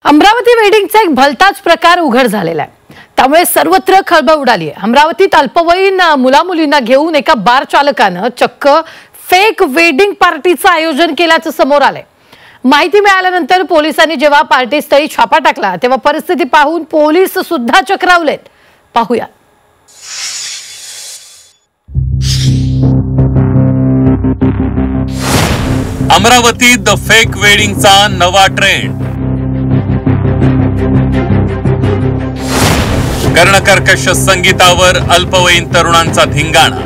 अमरावती वेडिंगचा एक भलताच प्रकार उघड झालेला आहे। त्यामुळे सर्वत्र खळबळ उडाली आहे। अमरावतीत अल्पवयीन मुलामुलींना घेऊन एका बार चालकाने चक्क फेक वेडिंग पार्टीचं आयोजन केल्याचं समोर आलंय। माहिती मिळाल्यानंतर पोलिसांनी जेव्हा पार्टीस्थळी छापा टाकला तेव्हा परिस्थिती पाहून पोलीस सुद्धा चक्रावलेत। पाहूया। अमरावतीत द फेक वेडिंगचा नवा ट्रेंड। कर्णकर्कश संगीतावर अल्पवयीन तरुणांचा धिंगाणा।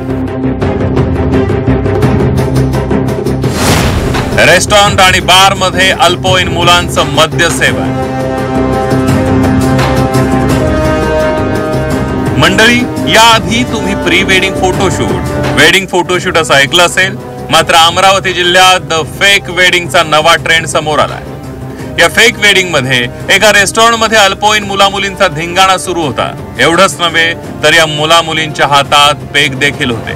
रेस्टॉरंट आणि बार मध्ये अल्पवयीन मुलांचं मद्यसेवन। मंडळी, याआधी तुम्ही pre wedding photoshoot wedding photoshoot असं ऐकलं असेल, मात्र अमरावती जिल्ह्यात द फेक वेडिंगचा नवा ट्रेंड समोर आलाय। या फेक वेडिंग मध्ये एका रेस्टॉरंट मध्ये अल्पवयीन मुलामुलींचा धिंगाणा सुरू होता। एवढंच नव्हे तर या मुलामुलींच्या हातात पेग देखील होते।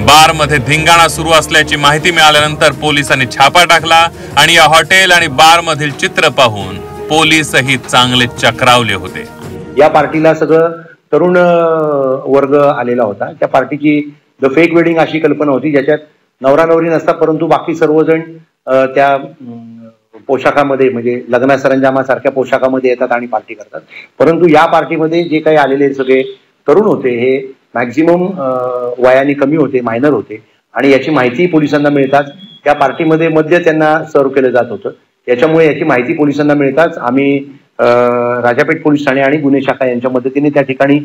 बार मध्ये धिंगाणा सुरू असल्याची माहिती मिळाल्यानंतर पोलिसांनी छापा टाकला आणि या हॉटेल आणि बार मधील चित्र पाहून पोलीसही चांगले चक्रावले होते। या पार्टीला सगळं तरुण वर्ग आलेला होता। त्या पार्टीची द फेक वेडिंग अशी कल्पना होती ज्याच्यात नवरा नवरी नसतात, परंतु बाकी सर्वजण त्या पोशाखामध्ये म्हणजे लग्न सरंजामासारख्या पोशाखामध्ये येतात आणि पार्टी करतात। परंतु या पार्टीमध्ये जे काही आलेले सगळे तरुण होते हे मॅक्झिमम वयाने कमी होते, मायनर होते आणि याची माहिती पोलिसांना मिळताच त्या पार्टीमध्ये मद्य त्यांना सर्व केलं जात होतं। याच्यामुळे याची माहिती पोलिसांना मिळताच आम्ही राजापेठ पोलीस ठाणे आणि गुन्हे शाखा यांच्या मदतीने त्या ठिकाणी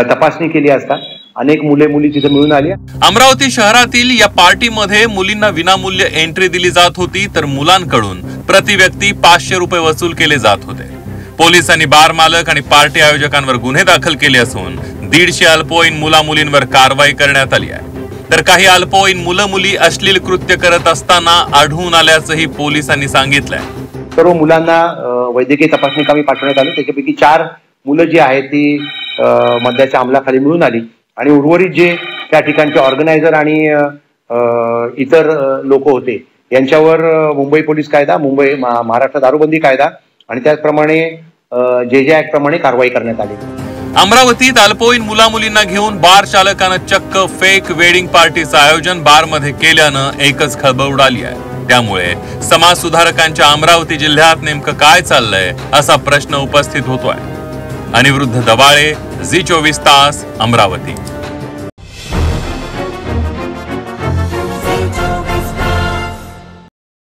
तपासणी केली असता अनेक मुले मुली तिथे मिळून आली। अमरावती शहरातील या पार्टीमध्ये मुलींना विनामूल्य एंट्री दिली जात होती, तर मुलांकडून प्रति व्यक्ती 500 रुपये वसूल केले जात होते। पोलिसांनी बार मालक आणि पार्टी आयोजकांवर गुन्हे दाखल केले असून 150 अल्पवयीन मुला मुलींवर कारवाई करण्यात आली आहे। तर काही अल्पवयीन मुलं मुली अश्लील कृत्य करत असताना आढळून आल्याचंही पोलिसांनी सांगितलंय। सर्व मुलांना वैद्यकीय तपासणी कामी पाठवण्यात आले। त्याच्यापैकी 4 मुलं जी आहेत ती मद्याच्या अंमलाखाली मिळून आली आणि उर्वरित जे त्या ठिकाणचे ऑर्गनायझर आणि इतर लोक होते यांच्यावर मुंबई पोलीस कायदा, महाराष्ट्र दारूबंदी कायदा आणि त्याचप्रमाणे जे ऍक्ट प्रमाणे कारवाई करण्यात आली। अमरावतीत अल्पवयीन मुला मुलींना घेऊन बार चालकानं चक्क फेक वेडिंग पार्टीचं आयोजन बार मध्ये केल्यानं एकच खळबळ उडाली आहे। त्यामुळे समाज सुधारकांच्या अमरावती जिल्ह्यात नेमकं काय चाललंय असा प्रश्न उपस्थित होतोय। अनिरुद्ध दवाळे, झी 24 तास, अमरावती।